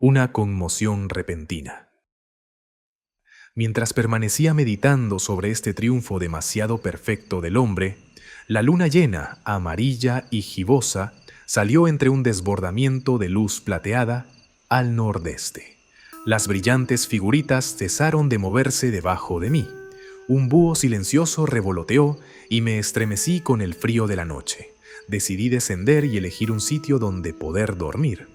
Una conmoción repentina. Mientras permanecía meditando sobre este triunfo demasiado perfecto del hombre, la luna llena, amarilla y gibosa, salió entre un desbordamiento de luz plateada al nordeste. Las brillantes figuritas cesaron de moverse debajo de mí. Un búho silencioso revoloteó y me estremecí con el frío de la noche. Decidí descender y elegir un sitio donde poder dormir.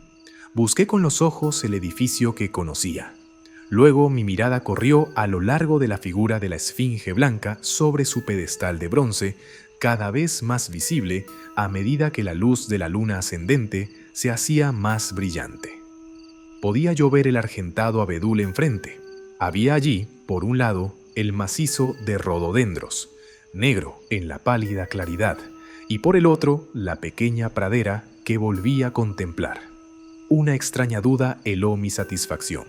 Busqué con los ojos el edificio que conocía. Luego mi mirada corrió a lo largo de la figura de la esfinge blanca sobre su pedestal de bronce, cada vez más visible a medida que la luz de la luna ascendente se hacía más brillante. Podía yo ver el argentado abedul enfrente. Había allí, por un lado, el macizo de rododendros, negro en la pálida claridad, y por el otro, la pequeña pradera que volví a contemplar. Una extraña duda heló mi satisfacción.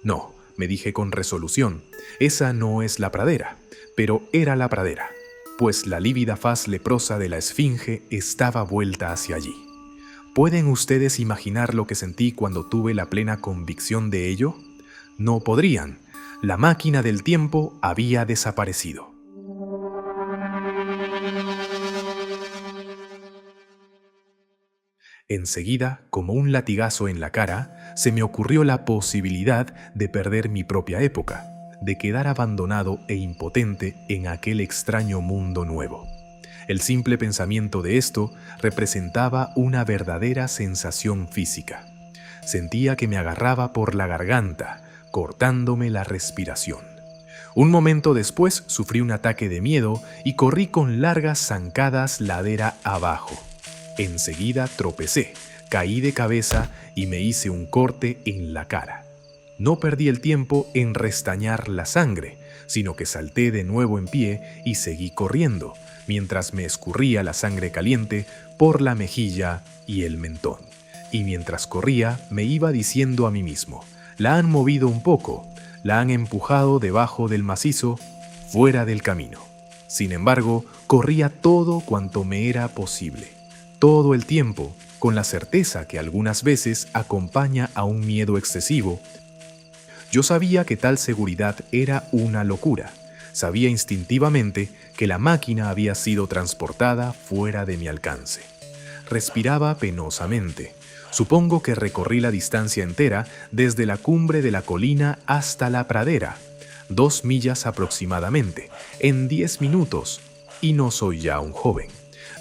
No, me dije con resolución, esa no es la pradera, pero era la pradera, pues la lívida faz leprosa de la esfinge estaba vuelta hacia allí. ¿Pueden ustedes imaginar lo que sentí cuando tuve la plena convicción de ello? No podrían. La máquina del tiempo había desaparecido. Enseguida, como un latigazo en la cara, se me ocurrió la posibilidad de perder mi propia época, de quedar abandonado e impotente en aquel extraño mundo nuevo. El simple pensamiento de esto representaba una verdadera sensación física. Sentía que me agarraba por la garganta, cortándome la respiración. Un momento después sufrí un ataque de miedo y corrí con largas zancadas ladera abajo. Enseguida tropecé, caí de cabeza y me hice un corte en la cara. No perdí el tiempo en restañar la sangre, sino que salté de nuevo en pie y seguí corriendo, mientras me escurría la sangre caliente por la mejilla y el mentón. Y mientras corría me iba diciendo a mí mismo, la han movido un poco, la han empujado debajo del macizo, fuera del camino. Sin embargo, corría todo cuanto me era posible. Todo el tiempo, con la certeza que algunas veces acompaña a un miedo excesivo. Yo sabía que tal seguridad era una locura. Sabía instintivamente que la máquina había sido transportada fuera de mi alcance. Respiraba penosamente. Supongo que recorrí la distancia entera desde la cumbre de la colina hasta la pradera, 2 millas aproximadamente, en 10 minutos, y no soy ya un joven.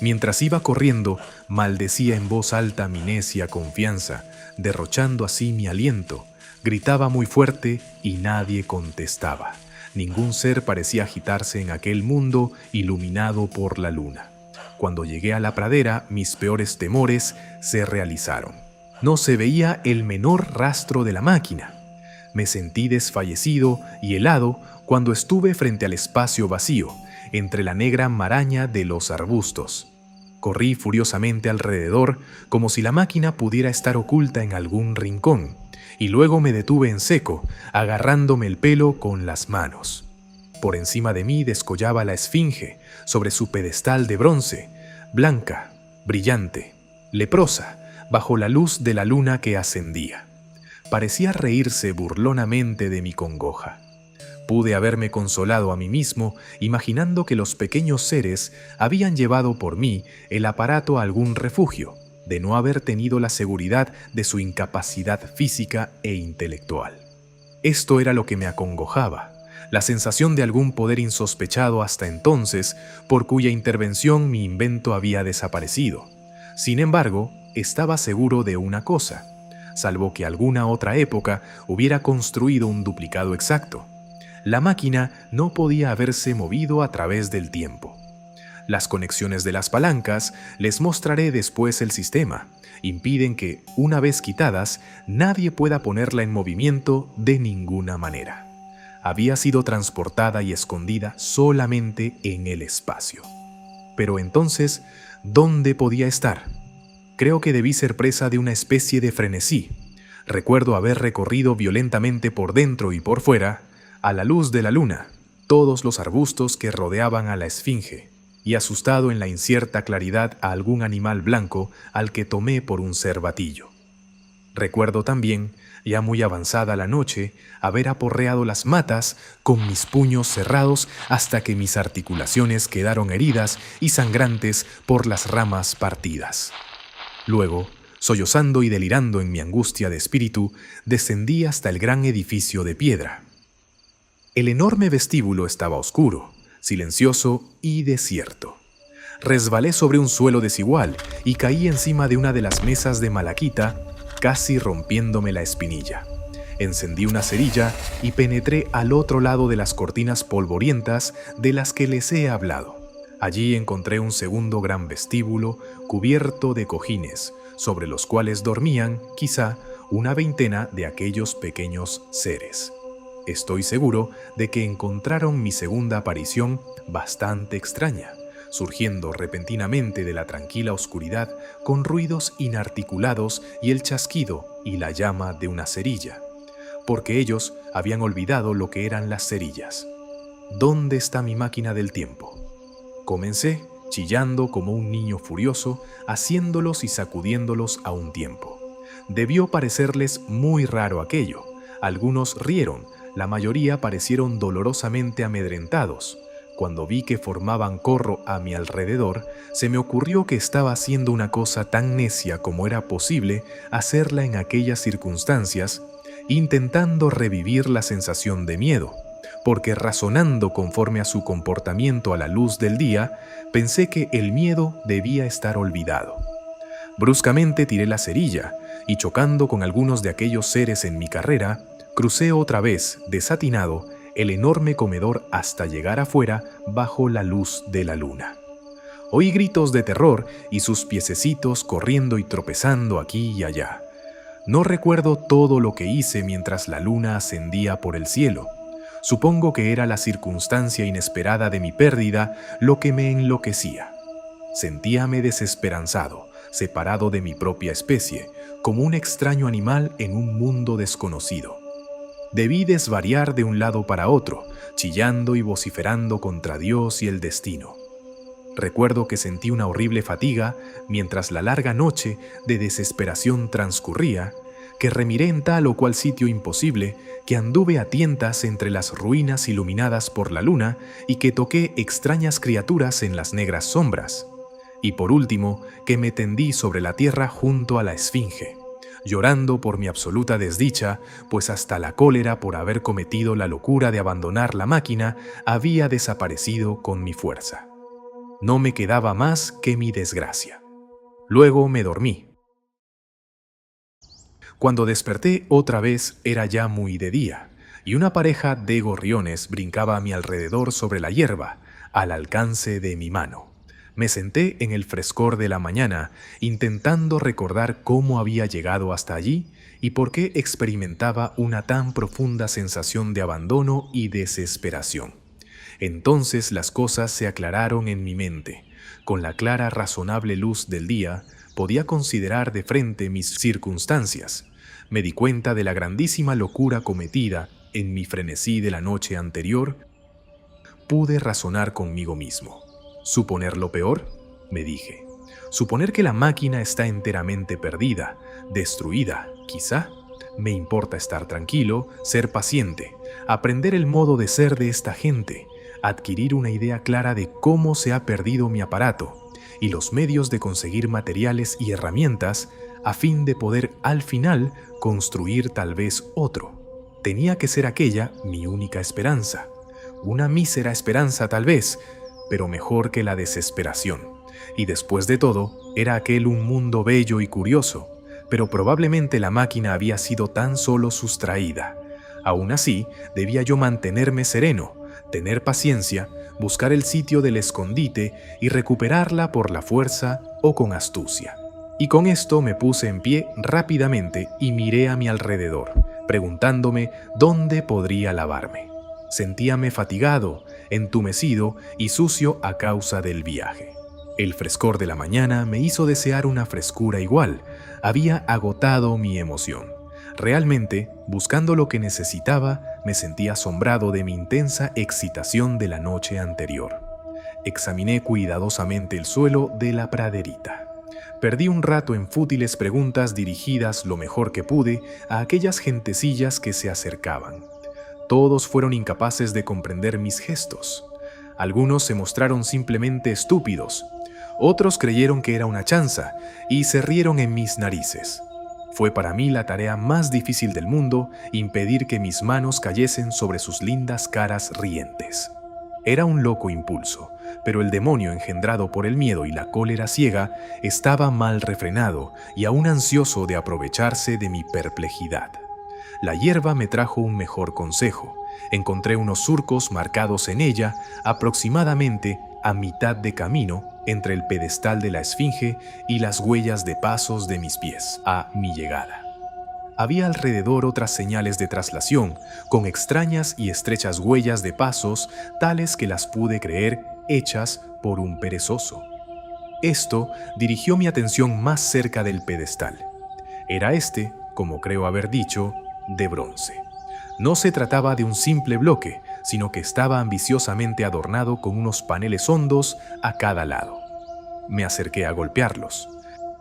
Mientras iba corriendo, maldecía en voz alta mi necia confianza, derrochando así mi aliento. Gritaba muy fuerte y nadie contestaba. Ningún ser parecía agitarse en aquel mundo iluminado por la luna. Cuando llegué a la pradera, mis peores temores se realizaron. No se veía el menor rastro de la máquina. Me sentí desfallecido y helado cuando estuve frente al espacio vacío, entre la negra maraña de los arbustos. Corrí furiosamente alrededor, como si la máquina pudiera estar oculta en algún rincón, y luego me detuve en seco, agarrándome el pelo con las manos. Por encima de mí descollaba la esfinge, sobre su pedestal de bronce, blanca, brillante, leprosa, bajo la luz de la luna que ascendía. Parecía reírse burlonamente de mi congoja. Pude haberme consolado a mí mismo imaginando que los pequeños seres habían llevado por mí el aparato a algún refugio, de no haber tenido la seguridad de su incapacidad física e intelectual. Esto era lo que me acongojaba, la sensación de algún poder insospechado hasta entonces, por cuya intervención mi invento había desaparecido. Sin embargo, estaba seguro de una cosa, salvo que alguna otra época hubiera construido un duplicado exacto. La máquina no podía haberse movido a través del tiempo. Las conexiones de las palancas, les mostraré después el sistema, impiden que, una vez quitadas, nadie pueda ponerla en movimiento de ninguna manera. Había sido transportada y escondida solamente en el espacio. Pero entonces, ¿dónde podía estar? Creo que debí ser presa de una especie de frenesí. Recuerdo haber recorrido violentamente por dentro y por fuera, a la luz de la luna, todos los arbustos que rodeaban a la esfinge, y asustado en la incierta claridad a algún animal blanco al que tomé por un cervatillo. Recuerdo también, ya muy avanzada la noche, haber aporreado las matas con mis puños cerrados hasta que mis articulaciones quedaron heridas y sangrantes por las ramas partidas. Luego, sollozando y delirando en mi angustia de espíritu, descendí hasta el gran edificio de piedra. El enorme vestíbulo estaba oscuro, silencioso y desierto. Resbalé sobre un suelo desigual y caí encima de una de las mesas de malaquita, casi rompiéndome la espinilla. Encendí una cerilla y penetré al otro lado de las cortinas polvorientas de las que les he hablado. Allí encontré un segundo gran vestíbulo cubierto de cojines, sobre los cuales dormían, quizá, una veintena de aquellos pequeños seres. Estoy seguro de que encontraron mi segunda aparición bastante extraña, surgiendo repentinamente de la tranquila oscuridad con ruidos inarticulados y el chasquido y la llama de una cerilla, porque ellos habían olvidado lo que eran las cerillas. ¿Dónde está mi máquina del tiempo? Comencé, chillando como un niño furioso, haciéndolos y sacudiéndolos a un tiempo. Debió parecerles muy raro aquello. Algunos rieron, la mayoría parecieron dolorosamente amedrentados. Cuando vi que formaban corro a mi alrededor, se me ocurrió que estaba haciendo una cosa tan necia como era posible hacerla en aquellas circunstancias, intentando revivir la sensación de miedo, porque razonando conforme a su comportamiento a la luz del día, pensé que el miedo debía estar olvidado. Bruscamente tiré la cerilla y, chocando con algunos de aquellos seres en mi carrera, crucé otra vez, desatinado, el enorme comedor hasta llegar afuera bajo la luz de la luna. Oí gritos de terror y sus piececitos corriendo y tropezando aquí y allá. No recuerdo todo lo que hice mientras la luna ascendía por el cielo. Supongo que era la circunstancia inesperada de mi pérdida lo que me enloquecía. Sentíame desesperanzado, separado de mi propia especie, como un extraño animal en un mundo desconocido. Debí desvariar de un lado para otro, chillando y vociferando contra Dios y el destino. Recuerdo que sentí una horrible fatiga mientras la larga noche de desesperación transcurría, que remiré en tal o cual sitio imposible, que anduve a tientas entre las ruinas iluminadas por la luna y que toqué extrañas criaturas en las negras sombras. Y por último, que me tendí sobre la tierra junto a la esfinge, llorando por mi absoluta desdicha, pues hasta la cólera por haber cometido la locura de abandonar la máquina había desaparecido con mi fuerza. No me quedaba más que mi desgracia. Luego me dormí. Cuando desperté otra vez era ya muy de día, y una pareja de gorriones brincaba a mi alrededor sobre la hierba, al alcance de mi mano. Me senté en el frescor de la mañana, intentando recordar cómo había llegado hasta allí y por qué experimentaba una tan profunda sensación de abandono y desesperación. Entonces las cosas se aclararon en mi mente. Con la clara, razonable luz del día, podía considerar de frente mis circunstancias. Me di cuenta de la grandísima locura cometida en mi frenesí de la noche anterior. Pude razonar conmigo mismo. ¿Suponer lo peor? Me dije. Suponer que la máquina está enteramente perdida, destruida, quizá. Me importa estar tranquilo, ser paciente, aprender el modo de ser de esta gente, adquirir una idea clara de cómo se ha perdido mi aparato y los medios de conseguir materiales y herramientas a fin de poder al final construir tal vez otro. Tenía que ser aquella mi única esperanza. Una mísera esperanza tal vez, pero mejor que la desesperación. Y después de todo, era aquel un mundo bello y curioso, pero probablemente la máquina había sido tan solo sustraída. Aún así, debía yo mantenerme sereno, tener paciencia, buscar el sitio del escondite y recuperarla por la fuerza o con astucia. Y con esto me puse en pie rápidamente y miré a mi alrededor, preguntándome dónde podría lavarme. Sentíame fatigado, entumecido y sucio a causa del viaje. El frescor de la mañana me hizo desear una frescura igual. Había agotado mi emoción. Realmente, buscando lo que necesitaba, me sentí asombrado de mi intensa excitación de la noche anterior. Examiné cuidadosamente el suelo de la praderita. Perdí un rato en fútiles preguntas dirigidas lo mejor que pude a aquellas gentecillas que se acercaban. Todos fueron incapaces de comprender mis gestos. Algunos se mostraron simplemente estúpidos, otros creyeron que era una chanza y se rieron en mis narices. Fue para mí la tarea más difícil del mundo impedir que mis manos cayesen sobre sus lindas caras rientes. Era un loco impulso, pero el demonio engendrado por el miedo y la cólera ciega estaba mal refrenado y aún ansioso de aprovecharse de mi perplejidad. La hierba me trajo un mejor consejo. Encontré unos surcos marcados en ella aproximadamente a mitad de camino entre el pedestal de la esfinge y las huellas de pasos de mis pies a mi llegada. Había alrededor otras señales de traslación, con extrañas y estrechas huellas de pasos, tales que las pude creer hechas por un perezoso. Esto dirigió mi atención más cerca del pedestal. Era este, como creo haber dicho, de bronce. No se trataba de un simple bloque, sino que estaba ambiciosamente adornado con unos paneles hondos a cada lado. Me acerqué a golpearlos.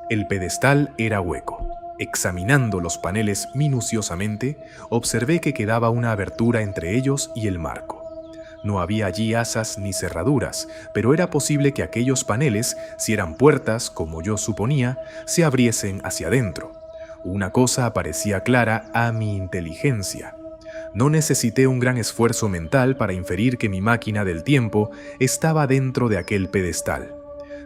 El pedestal era hueco. Examinando los paneles minuciosamente, observé que quedaba una abertura entre ellos y el marco. No había allí asas ni cerraduras, pero era posible que aquellos paneles, si eran puertas, como yo suponía, se abriesen hacia adentro. Una cosa parecía clara a mi inteligencia. No necesité un gran esfuerzo mental para inferir que mi máquina del tiempo estaba dentro de aquel pedestal.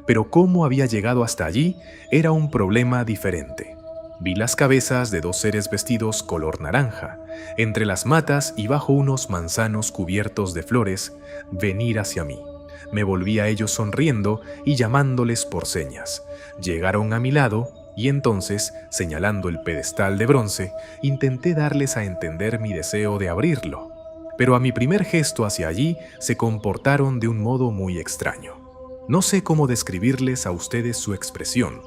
Pero cómo había llegado hasta allí era un problema diferente. Vi las cabezas de dos seres vestidos color naranja, entre las matas y bajo unos manzanos cubiertos de flores, venir hacia mí. Me volví a ellos sonriendo y llamándoles por señas. Llegaron a mi lado y entonces, señalando el pedestal de bronce, intenté darles a entender mi deseo de abrirlo. Pero a mi primer gesto hacia allí se comportaron de un modo muy extraño. No sé cómo describirles a ustedes su expresión.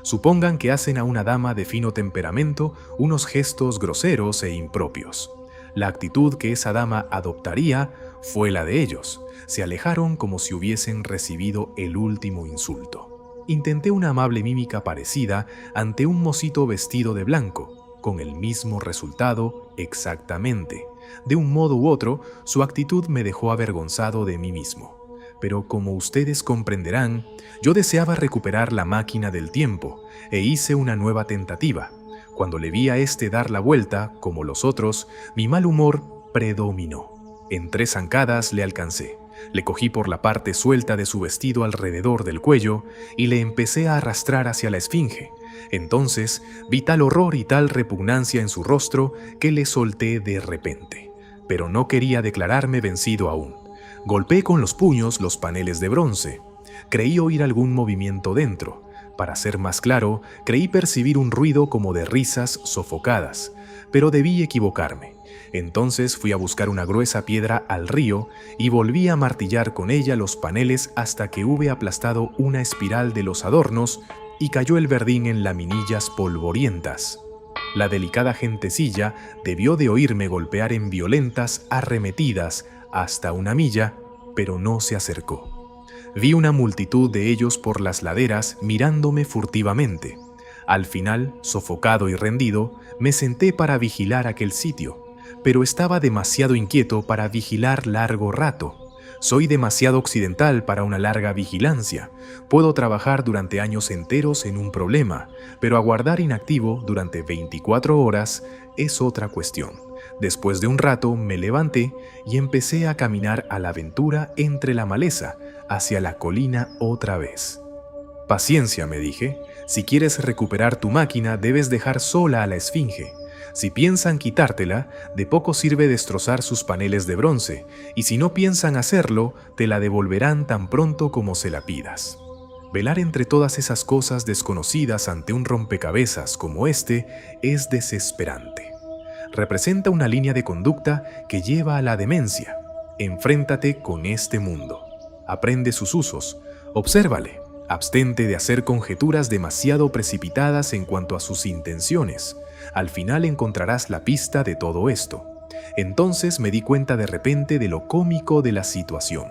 Supongan que hacen a una dama de fino temperamento unos gestos groseros e impropios. La actitud que esa dama adoptaría fue la de ellos. Se alejaron como si hubiesen recibido el último insulto. Intenté una amable mímica parecida ante un mocito vestido de blanco, con el mismo resultado exactamente. De un modo u otro, su actitud me dejó avergonzado de mí mismo. Pero como ustedes comprenderán, yo deseaba recuperar la máquina del tiempo e hice una nueva tentativa. Cuando le vi a este dar la vuelta, como los otros, mi mal humor predominó. En 3 zancadas le alcancé. Le cogí por la parte suelta de su vestido alrededor del cuello y le empecé a arrastrar hacia la esfinge. Entonces vi tal horror y tal repugnancia en su rostro que le solté de repente. Pero no quería declararme vencido aún. Golpeé con los puños los paneles de bronce. Creí oír algún movimiento dentro. Para ser más claro, creí percibir un ruido como de risas sofocadas, pero debí equivocarme. Entonces fui a buscar una gruesa piedra al río y volví a martillar con ella los paneles hasta que hube aplastado una espiral de los adornos y cayó el verdín en laminillas polvorientas. La delicada gentecilla debió de oírme golpear en violentas arremetidas hasta 1 milla, pero no se acercó. Vi una multitud de ellos por las laderas mirándome furtivamente. Al final, sofocado y rendido, me senté para vigilar aquel sitio, pero estaba demasiado inquieto para vigilar largo rato. Soy demasiado occidental para una larga vigilancia. Puedo trabajar durante años enteros en un problema, pero aguardar inactivo durante 24 horas es otra cuestión. Después de un rato me levanté y empecé a caminar a la aventura entre la maleza, hacia la colina otra vez. Paciencia, me dije. Si quieres recuperar tu máquina, debes dejar sola a la esfinge. Si piensan quitártela, de poco sirve destrozar sus paneles de bronce, y si no piensan hacerlo, te la devolverán tan pronto como se la pidas. Velar entre todas esas cosas desconocidas ante un rompecabezas como este es desesperante. Representa una línea de conducta que lleva a la demencia. Enfréntate con este mundo. Aprende sus usos, obsérvale, abstente de hacer conjeturas demasiado precipitadas en cuanto a sus intenciones. Al final encontrarás la pista de todo esto. Entonces me di cuenta de repente de lo cómico de la situación.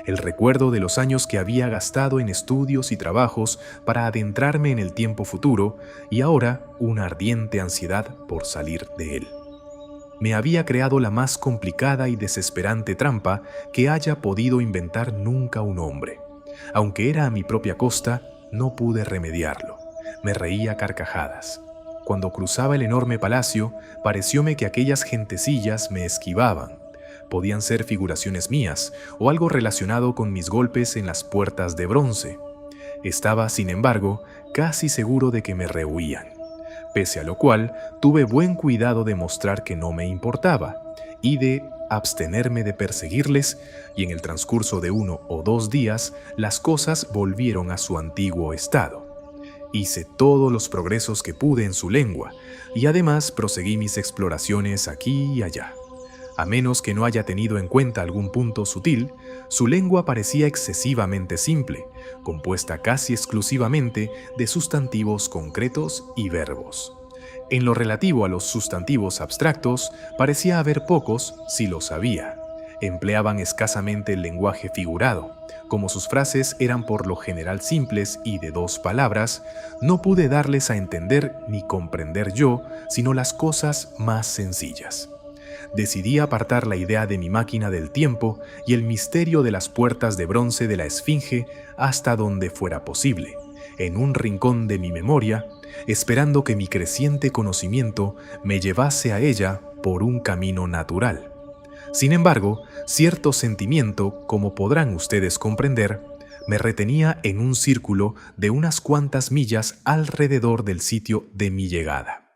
el recuerdo de los años que había gastado en estudios y trabajos para adentrarme en el tiempo futuro y ahora una ardiente ansiedad por salir de él. Me había creado la más complicada y desesperante trampa que haya podido inventar nunca un hombre. Aunque era a mi propia costa, no pude remediarlo. Me reía a carcajadas. Cuando cruzaba el enorme palacio, parecióme que aquellas gentecillas me esquivaban. Podían ser figuraciones mías o algo relacionado con mis golpes en las puertas de bronce. Estaba, sin embargo, casi seguro de que me rehuían, pese a lo cual tuve buen cuidado de mostrar que no me importaba y de abstenerme de perseguirles, y en el transcurso de 1 o 2 días las cosas volvieron a su antiguo estado. Hice todos los progresos que pude en su lengua y además proseguí mis exploraciones aquí y allá. A menos que no haya tenido en cuenta algún punto sutil, su lengua parecía excesivamente simple, compuesta casi exclusivamente de sustantivos concretos y verbos. En lo relativo a los sustantivos abstractos, parecía haber pocos, si los había. Empleaban escasamente el lenguaje figurado. Como sus frases eran por lo general simples y de 2 palabras, no pude darles a entender ni comprender yo, sino las cosas más sencillas. Decidí apartar la idea de mi máquina del tiempo y el misterio de las puertas de bronce de la Esfinge hasta donde fuera posible, en un rincón de mi memoria, esperando que mi creciente conocimiento me llevase a ella por un camino natural. Sin embargo, cierto sentimiento, como podrán ustedes comprender, me retenía en un círculo de unas cuantas millas alrededor del sitio de mi llegada.